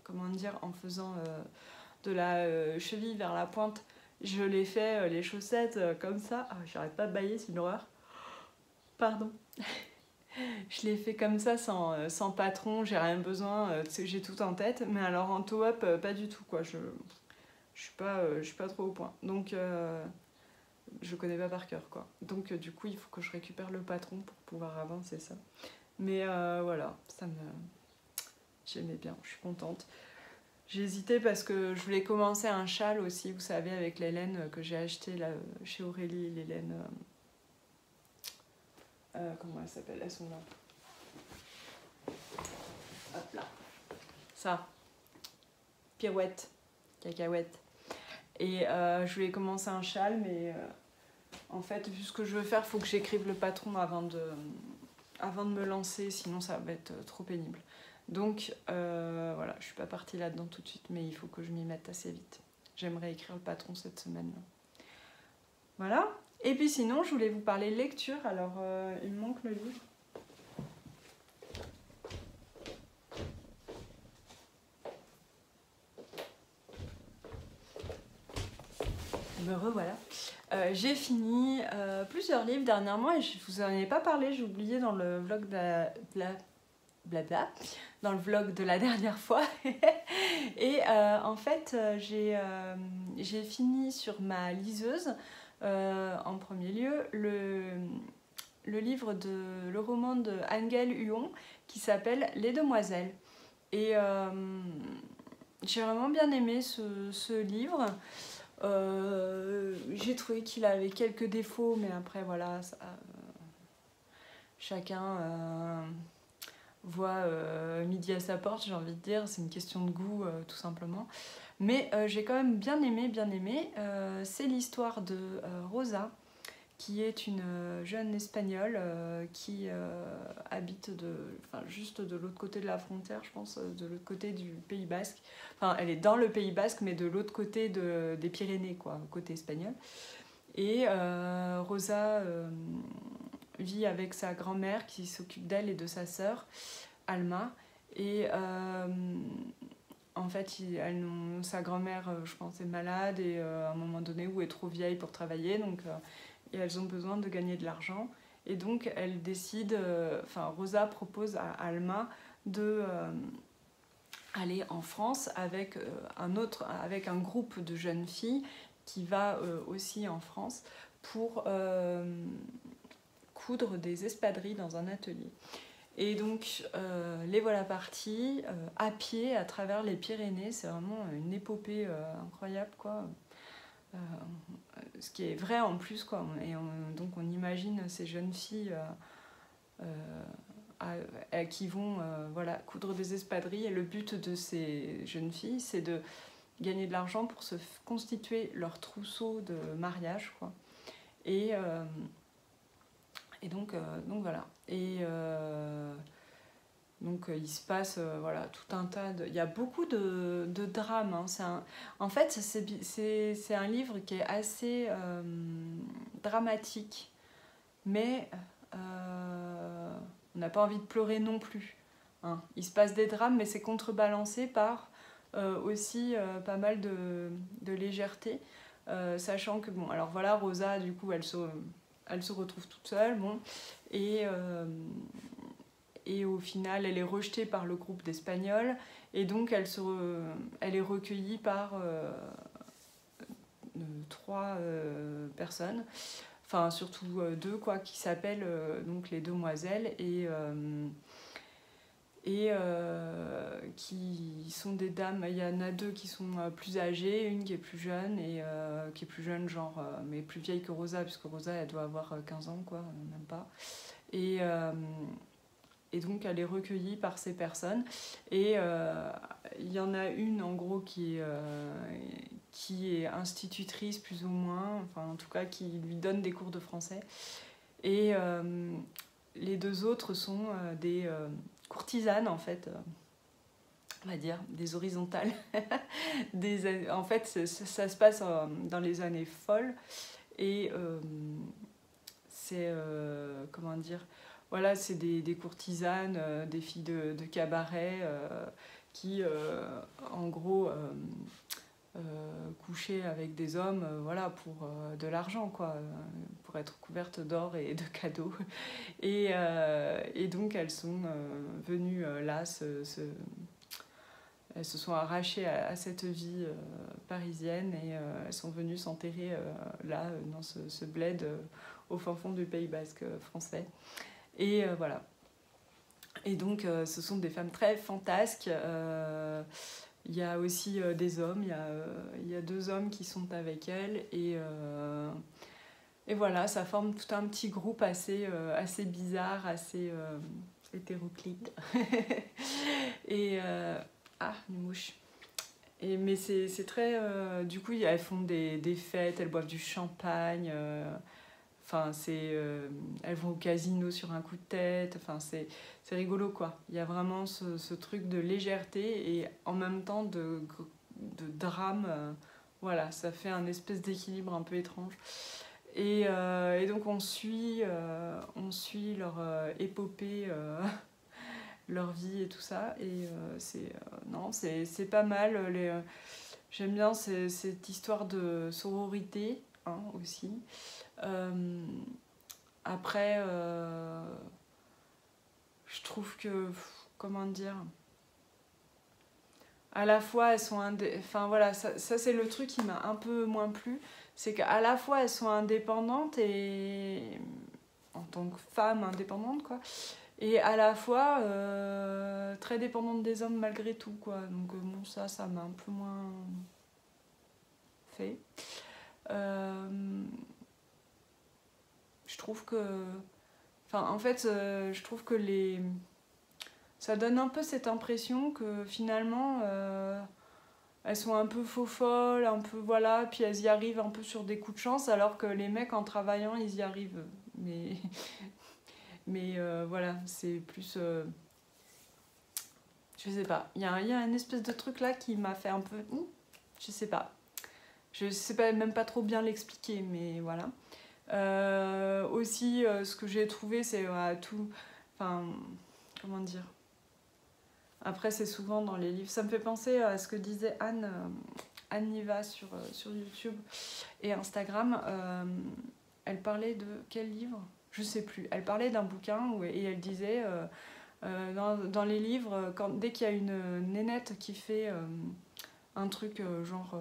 comment dire, en faisant de la cheville vers la pointe, je l'ai fait les chaussettes comme ça. Ah, j'arrête pas de bâiller, c'est une horreur. Pardon. Je l'ai fait comme ça sans patron, j'ai rien besoin, j'ai tout en tête. Mais alors en toe up, pas du tout quoi. Je suis pas trop au point. Donc je connais pas par cœur quoi. Donc du coup il faut que je récupère le patron pour pouvoir avancer ça. Mais voilà, j'aimais bien, je suis contente. J'ai hésité parce que je voulais commencer un châle aussi, vous savez, avec les laines que j'ai acheté là chez Aurélie, les laines... comment elles s'appellent? Elles sont là. Hop là. Ça. Pirouette. Cacahuète. Et je voulais commencer un châle, mais en fait, vu ce que je veux faire, il faut que j'écrive le patron avant de me lancer, sinon ça va être trop pénible. Donc voilà, je suis pas partie là-dedans tout de suite, mais il faut que je m'y mette assez vite. J'aimerais écrire le patron cette semaine. Voilà. Et puis sinon, je voulais vous parler lecture. Alors, il me manque le livre. Me revoilà. J'ai fini plusieurs livres dernièrement et je vous en ai pas parlé, j'ai oublié dans le vlog dans le vlog de la dernière fois. Et en fait, j'ai fini sur ma liseuse, en premier lieu, le livre le roman de Angèle Huon qui s'appelle Les Demoiselles. Et j'ai vraiment bien aimé ce livre. J'ai trouvé qu'il avait quelques défauts, mais après voilà, chacun voit midi à sa porte, j'ai envie de dire, c'est une question de goût tout simplement. Mais j'ai quand même bien aimé. C'est l'histoire de Rosa, qui est une jeune espagnole qui habite juste de l'autre côté de la frontière, je pense, de l'autre côté du Pays Basque. Enfin, elle est dans le Pays Basque, mais de l'autre côté des Pyrénées, quoi, côté espagnol. Et Rosa vit avec sa grand-mère qui s'occupe d'elle et de sa sœur, Alma. Et en fait, sa grand-mère, je pense, est malade et à un moment donné où elle est trop vieille pour travailler, donc... et elles ont besoin de gagner de l'argent. Et donc, elle décide, Rosa propose à Alma de aller en France avec un groupe de jeunes filles qui va aussi en France pour coudre des espadrilles dans un atelier. Et donc, les voilà partis à pied à travers les Pyrénées. C'est vraiment une épopée incroyable, quoi. Ce qui est vrai en plus, quoi. Donc, on imagine ces jeunes filles qui vont voilà, coudre des espadrilles. Et le but de ces jeunes filles, c'est de gagner de l'argent pour se constituer leur trousseau de mariage, quoi. Et donc voilà. Et donc il se passe voilà, tout un tas de... Il y a beaucoup de drames. Hein. En fait, c'est un livre qui est assez dramatique, mais on n'a pas envie de pleurer non plus. Hein. Il se passe des drames, mais c'est contrebalancé par aussi pas mal de légèreté. Sachant que, bon, alors voilà, Rosa, du coup, elle se retrouve toute seule, bon, et au final, elle est rejetée par le groupe d'Espagnols, et donc elle est recueillie par 3 personnes, enfin surtout 2, quoi, qui s'appellent donc les Demoiselles, et qui sont des dames. Il y en a 2 qui sont plus âgées, une qui est plus jeune, et qui est plus jeune, genre, mais plus vieille que Rosa, puisque Rosa, elle doit avoir 15 ans, quoi, même pas. Et donc, elle est recueillie par ces personnes. Et il y en a une, en gros, qui est institutrice, plus ou moins, enfin, en tout cas, qui lui donne des cours de français. Et les 2 autres sont des courtisanes, en fait, on va dire, des horizontales. En fait, ça se passe dans les années folles. Et c'est, comment dire, voilà, c'est des courtisanes, des filles de cabaret qui, en gros, couchaient avec des hommes, voilà, pour de l'argent, quoi, pour être couvertes d'or et de cadeaux. Et donc, elles sont venues là, elles se sont arrachées à cette vie parisienne, et elles sont venues s'enterrer là, dans ce bled au fin fond du Pays Basque français. Et voilà. Et donc, ce sont des femmes très fantasques. Il y a aussi des hommes. Il y a 2 hommes qui sont avec elles. Et voilà, ça forme tout un petit groupe assez bizarre, assez hétéroclite. Et une mouche. Mais c'est très... du coup, elles font des fêtes, elles boivent du champagne... Enfin, elles vont au casino sur un coup de tête. Enfin, c'est rigolo, quoi. Il y a vraiment ce truc de légèreté et en même temps de drame. Voilà, ça fait un espèce d'équilibre un peu étrange. Et donc on suit leur épopée, leur vie et tout ça. Et c'est pas mal. J'aime bien cette histoire de sororité, hein, aussi. Après, je trouve que, comment dire, à la fois elles sont enfin voilà, ça c'est le truc qui m'a un peu moins plu, c'est qu'à la fois elles sont indépendantes, et en tant que femmes indépendantes, quoi, et à la fois très dépendantes des hommes malgré tout, quoi. Donc bon, ça m'a un peu moins fait. Je trouve que... Enfin, en fait, je trouve que ça donne un peu cette impression que finalement, elles sont un peu faux-folles, un peu, voilà, puis elles y arrivent un peu sur des coups de chance, alors que les mecs, en travaillant, ils y arrivent. Mais voilà, c'est plus... je sais pas. Il y a une espèce de truc là qui m'a fait un peu... je sais pas. Je sais pas, même pas trop bien l'expliquer, mais voilà. Aussi, ce que j'ai trouvé, c'est tout... Enfin, comment dire, après, c'est souvent dans les livres. Ça me fait penser à ce que disait Anne Niva sur YouTube et Instagram. Elle parlait de quel livre ? Je sais plus. Elle parlait d'un bouquin et elle disait dans les livres, dès qu'il y a une nénette qui fait un truc genre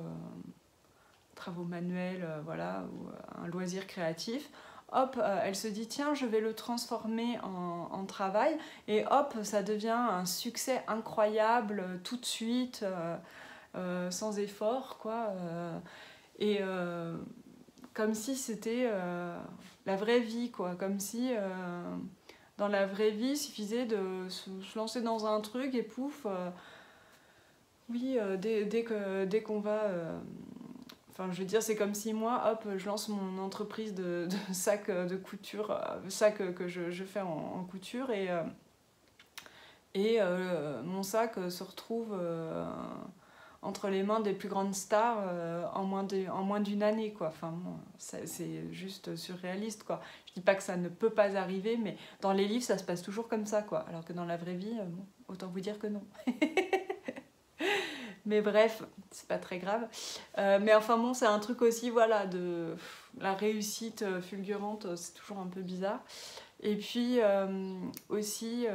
travaux manuels, voilà, ou un loisir créatif, hop, elle se dit tiens, je vais le transformer en travail, et hop, ça devient un succès incroyable tout de suite, sans effort, quoi. Et comme si c'était la vraie vie, quoi. Comme si dans la vraie vie, il suffisait de se lancer dans un truc et pouf, oui, dès qu'on va... Enfin, je veux dire, c'est comme si moi, hop, je lance mon entreprise de sacs de couture, sacs que je fais en couture, et mon sac se retrouve entre les mains des plus grandes stars en moins d'une année, quoi. Enfin, bon, c'est juste surréaliste, quoi. Je dis pas que ça ne peut pas arriver, mais dans les livres, ça se passe toujours comme ça, quoi. Alors que dans la vraie vie, bon, autant vous dire que non. Mais bref, c'est pas très grave. Mais enfin bon, c'est un truc aussi, voilà, de la réussite fulgurante, c'est toujours un peu bizarre. Et puis aussi,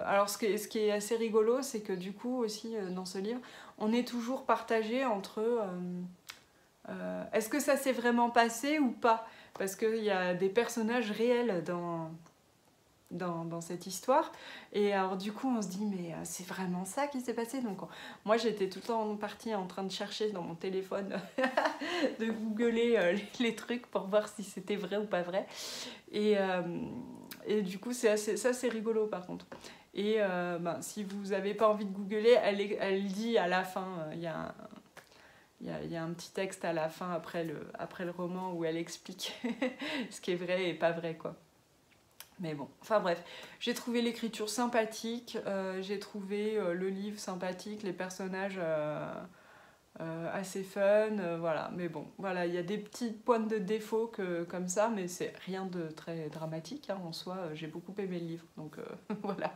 alors ce qui est assez rigolo, c'est que du coup aussi dans ce livre, on est toujours partagé entre est-ce que ça s'est vraiment passé ou pas? Parce qu'il y a des personnages réels dans cette histoire, et alors du coup on se dit mais c'est vraiment ça qui s'est passé. Donc moi j'étais tout le temps partie en train de chercher dans mon téléphone de googler les trucs pour voir si c'était vrai ou pas vrai, et du coup ça c'est rigolo par contre. Et si vous n'avez pas envie de googler, elle dit à la fin, il y a un petit texte à la fin après le roman où elle explique ce qui est vrai et pas vrai, quoi. Mais bon, enfin bref, j'ai trouvé l'écriture sympathique, j'ai trouvé le livre sympathique, les personnages assez fun, voilà. Mais bon, voilà, il y a des petites pointes de défaut comme ça, mais c'est rien de très dramatique, hein, en soi. J'ai beaucoup aimé le livre, donc voilà.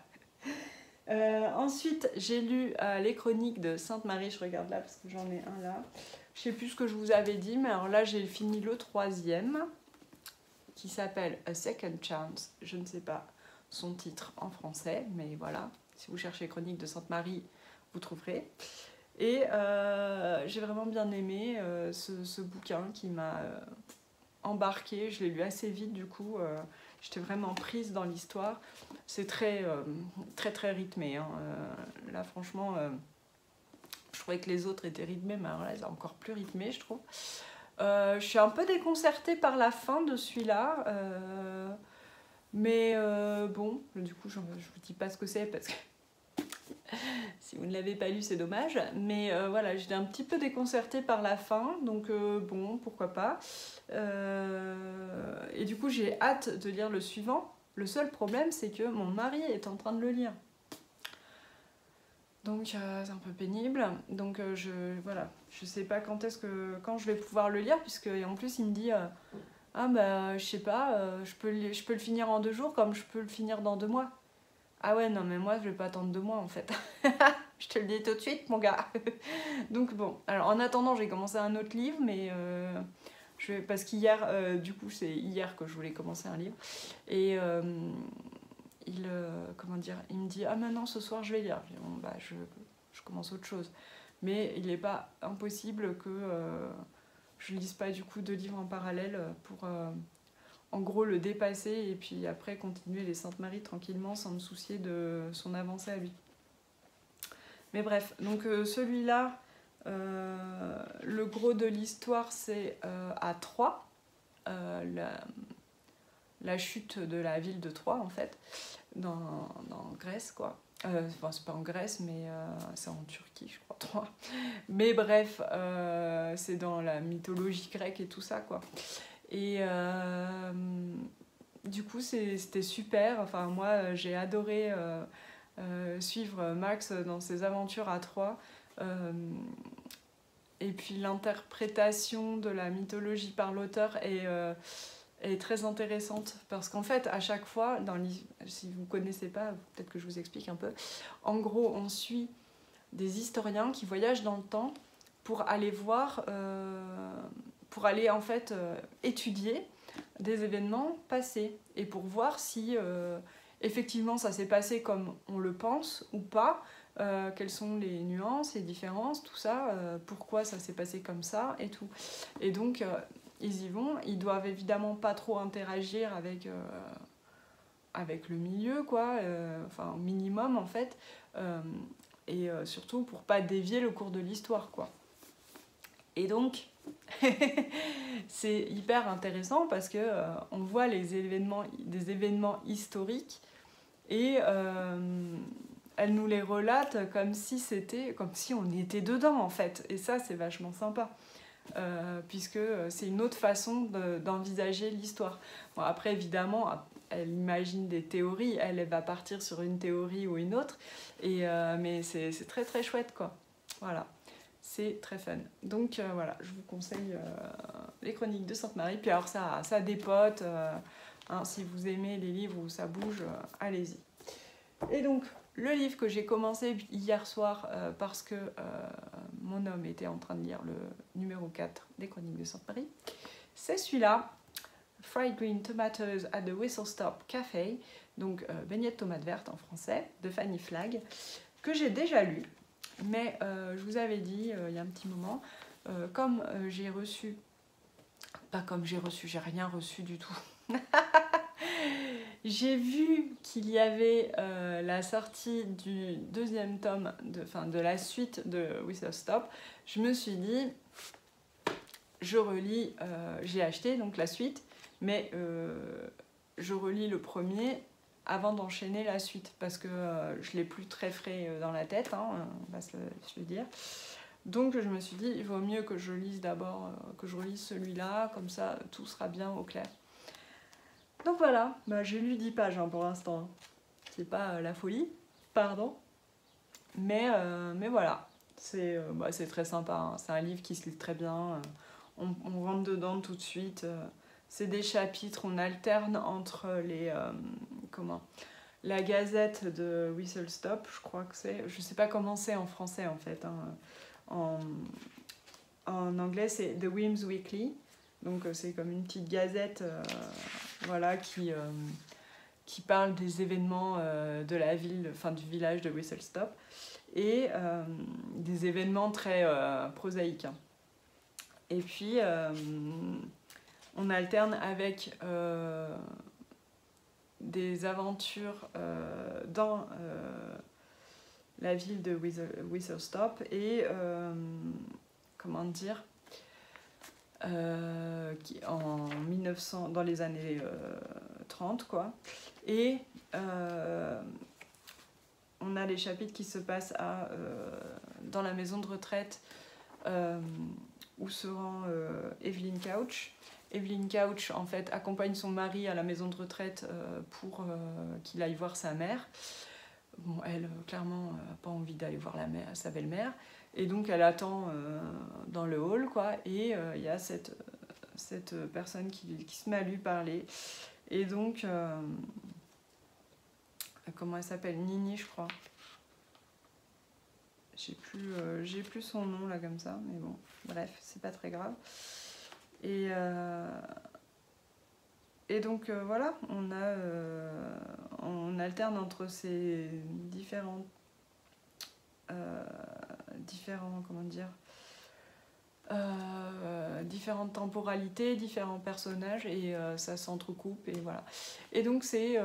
Ensuite, j'ai lu les chroniques de Sainte-Marie, je regarde là parce que j'en ai un là. Je sais plus ce que je vous avais dit, mais alors là j'ai fini le 3e, qui s'appelle A Second Chance. Je ne sais pas son titre en français, mais voilà, si vous cherchez Chroniques de Sainte-Marie, vous trouverez. Et j'ai vraiment bien aimé ce bouquin qui m'a embarquée. Je l'ai lu assez vite, du coup, j'étais vraiment prise dans l'histoire. C'est très, très, très rythmé, hein. Là, franchement, je trouvais que les autres étaient rythmés, mais alors là, c'est encore plus rythmé, je trouve. Je suis un peu déconcertée par la fin de celui-là, mais bon, du coup je vous dis pas ce que c'est parce que si vous ne l'avez pas lu c'est dommage, mais voilà, j'étais un petit peu déconcertée par la fin, donc bon, pourquoi pas. Et du coup j'ai hâte de lire le suivant. Le seul problème c'est que mon mari est en train de le lire. Donc c'est un peu pénible, donc voilà, je sais pas quand je vais pouvoir le lire, puisque en plus il me dit ah bah je sais pas, je peux le finir en 2 jours comme je peux le finir dans 2 mois. Ah ouais non mais moi je vais pas attendre 2 mois en fait. Je te le dis tout de suite mon gars. Donc bon, alors en attendant j'ai commencé un autre livre, mais parce qu'hier, du coup c'est hier que je voulais commencer un livre, et comment dire, il me dit ah maintenant ce soir je vais lire. Je dis, bon, bah, je commence autre chose, mais il n'est pas impossible que je lise pas du coup 2 livres en parallèle pour en gros le dépasser et puis après continuer les Sainte Marie tranquillement sans me soucier de son avancée à lui. Mais bref, donc celui-là, le gros de l'histoire c'est à Troie, la chute de la ville de Troie en fait, dans Grèce quoi. Enfin, c'est pas en Grèce, mais c'est en Turquie, je crois, Troie. Mais bref, c'est dans la mythologie grecque et tout ça quoi. Et du coup, c'était super. Enfin, moi, j'ai adoré suivre Max dans ses aventures à Troie. Et puis l'interprétation de la mythologie par l'auteur est très intéressante, parce qu'en fait à chaque fois si vous connaissez pas, peut-être que je vous explique un peu. En gros on suit des historiens qui voyagent dans le temps pour aller voir pour aller en fait étudier des événements passés et pour voir si effectivement ça s'est passé comme on le pense ou pas, quelles sont les nuances, les différences, tout ça, pourquoi ça s'est passé comme ça et tout. Et donc ils y vont. Ils doivent évidemment pas trop interagir avec le milieu, quoi, enfin au minimum en fait, et surtout pour pas dévier le cours de l'histoire, quoi. Et donc c'est hyper intéressant parce que on voit des événements historiques et elle nous les relate comme si on était dedans en fait, et ça c'est vachement sympa. Puisque c'est une autre façon d'envisager l'histoire. Bon, après, évidemment, elle imagine des théories, elle va partir sur une théorie ou une autre, mais c'est très très chouette, quoi. Voilà, c'est très fun. Donc voilà, je vous conseille les Chroniques de Sainte-Marie. Puis alors ça dépote, hein, si vous aimez les livres où ça bouge, allez-y. Et donc, le livre que j'ai commencé hier soir parce que mon homme était en train de lire le numéro 4 des Chroniques de Sainte-Marie, c'est celui-là, Fried Green Tomatoes at the Whistle Stop Cafe, donc beignets de tomates vertes en français, de Fanny Flagg, que j'ai déjà lu, mais je vous avais dit il y a un petit moment, comme j'ai reçu, pas comme j'ai reçu, j'ai rien reçu du tout. J'ai vu qu'il y avait la sortie du deuxième tome, de la suite de Whistle Stop. Je me suis dit, je relis, j'ai acheté donc la suite, mais je relis le premier avant d'enchaîner la suite, parce que je l'ai plus très frais dans la tête, hein, on va se le dire. Donc je me suis dit, il vaut mieux que je lise d'abord, que je relise celui-là, comme ça tout sera bien au clair. Donc voilà, bah, j'ai lu 10 pages hein, pour l'instant. C'est pas la folie, pardon. Mais voilà, c'est très sympa. Hein. C'est un livre qui se lit très bien. On rentre dedans tout de suite. C'est des chapitres, on alterne entre la Gazette de Whistle Stop, je crois que c'est. Je sais pas comment c'est en français en fait. Hein. En anglais, c'est The Whims Weekly. Donc c'est comme une petite gazette voilà, qui parle des événements de la ville, enfin du village de Whistle Stop, et des événements très prosaïques. Hein. Et puis on alterne avec des aventures dans la ville de Whistle Stop et comment dire, dans les années 30 quoi, et on a les chapitres qui se passent dans la maison de retraite où se rend Evelyn Couch. Evelyn Couch en fait accompagne son mari à la maison de retraite pour qu'il aille voir sa mère. Bon, elle clairement n'a pas envie d'aller voir sa belle-mère. Et donc elle attend dans le hall, quoi, et il y a cette personne qui se met à lui parler. Et donc, comment elle s'appelle, Nini, je crois. J'ai plus son nom là comme ça, mais bon, bref, c'est pas très grave. Et donc voilà, on alterne entre ces différents comment dire, différentes temporalités, différents personnages, et ça s'entrecoupe, et voilà. Et donc c'est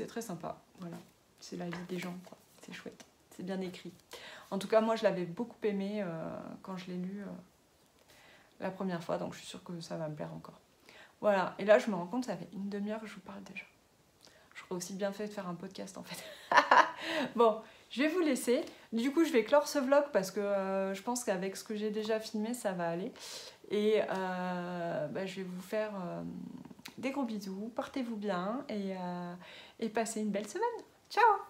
très sympa, voilà. C'est la vie des gens, quoi. C'est chouette, c'est bien écrit. En tout cas, moi je l'avais beaucoup aimé quand je l'ai lu la première fois, donc je suis sûre que ça va me plaire encore. Voilà, et là je me rends compte, ça fait une demi-heure que je vous parle déjà. J'aurais aussi bien fait de faire un podcast en fait. Bon, je vais vous laisser. Du coup, je vais clore ce vlog parce que je pense qu'avec ce que j'ai déjà filmé, ça va aller. Et je vais vous faire des gros bisous. Portez-vous bien et passez une belle semaine. Ciao!